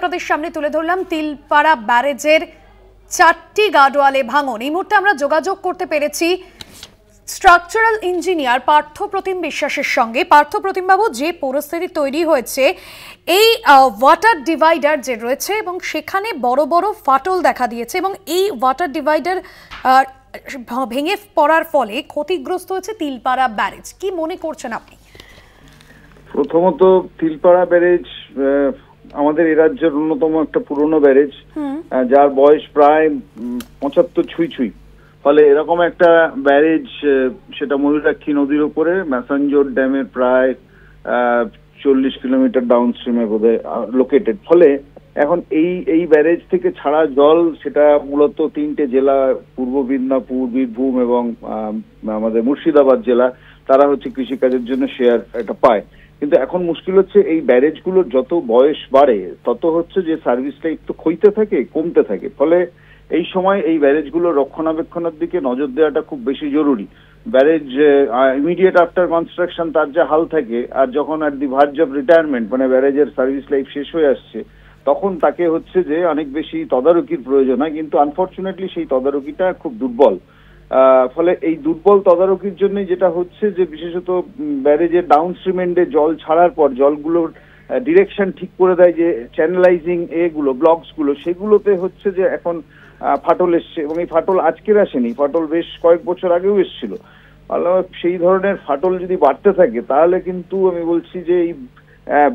আপনাদের সামনে তুলে ধরলাম তিলপাড়া ব্যারেজের 4টি গার্ডওয়ালে ভাঙন। এই মুহূর্তে আমরা যোগাযোগ করতে পেরেছি স্ট্রাকচারাল ইঞ্জিনিয়ার পার্থপ্রতিম বিশ্বাসের সঙ্গে। পার্থপ্রতিম বাবু, যে পরিস্থিতি তৈরি হয়েছে এই ওয়াটার ডিভাইডার যে রয়েছে এবং সেখানে বড় বড় ফাটল দেখা দিয়েছে এবং এই ওয়াটার ডিভাইডার ভেঙে পড়ার ফলে ক্ষতিগ্রস্ত হয়েছে তিলপাড়া ব্যারেজ, কি মনে করছেন আপনি? প্রথমত তিলপাড়া ব্যারেজ আমাদের এই রাজ্যের অন্যতম একটা পুরনো ব্যারেজ, যার বয়স প্রায় 75 ছুঁই। ফলে এরকম একটা ব্যারেজ, সেটা ময়ূরাক্ষী নদীর উপরে ম্যাসাঞ্জোর ড্যামের প্রায় 40 কিলোমিটার ডাউন স্ট্রিমে বোধহয় লোকেটেড। ফলে এখন এই ব্যারেজ থেকে ছাড়া জল, সেটা মূলত 3টে জেলা, পূর্ব মেদিনীপুর, বীরভূম এবং আমাদের মুর্শিদাবাদ জেলা, তারা হচ্ছে কৃষিকাজের জন্য শেয়ার এটা পায়। কিন্তু এখন মুশকিল হচ্ছে এই ব্যারেজগুলোর যত বয়স বাড়ে তত হচ্ছে যে সার্ভিসটা একটু ক্ষইতে থাকে, কমতে থাকে। ফলে এই সময় এই ব্যারেজগুলো রক্ষণাবেক্ষণের দিকে নজর দেওয়াটা খুব বেশি জরুরি। ব্যারেজ ইমিডিয়েট আফটার কনস্ট্রাকশন তার যা হাল থাকে, আর যখন at the verge of retirement, মানে ব্যারেজের সার্ভিস লাইফ শেষ হয়ে আসছে, তখন তাকে হচ্ছে যে অনেক বেশি তদারকির প্রয়োজন হয়। কিন্তু আনফর্চুনেটলি সেই তদারকিটা খুব দুর্বল। ফলে এই দুর্বল তদারকির জন্য যেটা হচ্ছে যে বিশেষত ব্যারেজের ডাউনস্ট্রিম এন্ডে জল ছাড়ার পর জলগুলোর ডিরেকশন ঠিক করে দেয়, যে চ্যানেলাইজিং এগুলো ব্লকস গুলো, সেগুলোতে হচ্ছে যে এখন ফাটল এসছে। এবং এই ফাটল আজকের আসেনি, ফাটল বেশ কয়েক বছর আগেও এসেছিল। সেই ধরনের ফাটল যদি বাড়তে থাকে তাহলে কিন্তু আমি বলছি যে এই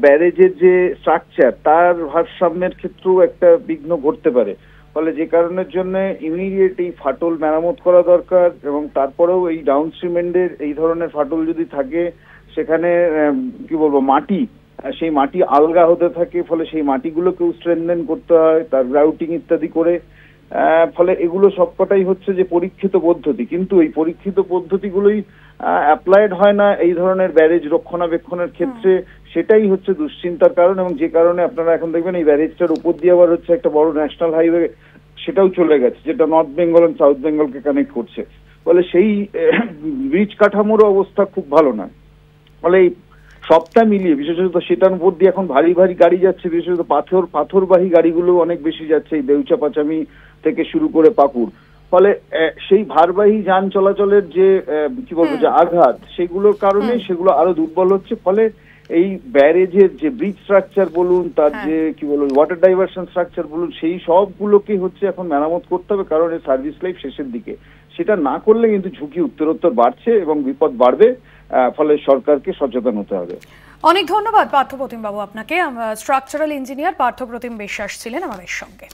ব্যারেজের যে স্ট্রাকচার, তার ভারসাম্যের ক্ষেত্রেও একটা বিঘ্ন ঘটতে পারে। ফলে যে কারণের জন্য ইমিডিয়েট এই ফাটল মেরামত করা দরকার। এবং তারপরেও এই ডাউনস্ট্রিম এন্ডের এই ধরনের ফাটল যদি থাকে, সেখানে কি বলবো, মাটি, সেই মাটি আলগা হতে থাকে। ফলে সেই মাটিগুলোকেও স্ট্রেনথেন করতে হয়, তার গ্রাউটিং ইত্যাদি করে। ফলে এগুলো সবকটাই হচ্ছে যে পরীক্ষিত পদ্ধতি, কিন্তু এই পরীক্ষিত পদ্ধতিগুলোই অ্যাপ্লাইড হয় না এই ধরনের ব্যারেজ রক্ষণাবেক্ষণের ক্ষেত্রে। সেটাই হচ্ছে দুশ্চিন্তার কারণ। এবং যে কারণে আপনারা এখন দেখবেন এই ব্যারেজটার উপর দিয়ে আবার হচ্ছে একটা বড় ন্যাশনাল হাইওয়ে, সেটাও চলে গেছে, যেটা নর্থ বেঙ্গল এবং সাউথ বেঙ্গলকে কানেক্ট করছে। ফলে সেই ব্রিজ কাঠামোর অবস্থা খুব ভালো না। ফলে এই সবটা মিলিয়ে, বিশেষত সেটার উপর দিয়ে এখন ভারী ভারী গাড়ি যাচ্ছে, বিশেষত পাথরবাহী গাড়িগুলো অনেক বেশি যাচ্ছে, এই দেউচা পাচামি থেকে শুরু করে পাকুড়। ফলে সেই ভারবাহী যান চলাচলের যে কি বলবো যে আঘাত, সেগুলোর কারণে সেগুলো আরো দুর্বল হচ্ছে। ফলে এই ব্যারেজের যে ব্রিজ স্ট্রাকচার বলুন, তার যে কি বলবো ওয়াটার ডাইভারশন স্ট্রাকচার বলুন, সেই সবগুলোকে হচ্ছে এখন মেরামত করতে হবে, কারণ এই সার্ভিস লাইফ শেষের দিকে। সেটা না করলে কিন্তু ঝুঁকি উত্তরোত্তর বাড়ছে এবং বিপদ বাড়বে। ফলে সরকারকে সচেতন হতে হবে। অনেক ধন্যবাদ পার্থপ্রতিম বাবু আপনাকে। স্ট্রাকচারাল ইঞ্জিনিয়ার পার্থপ্রতিম বিশ্বাস ছিলেন আমাদের সঙ্গে।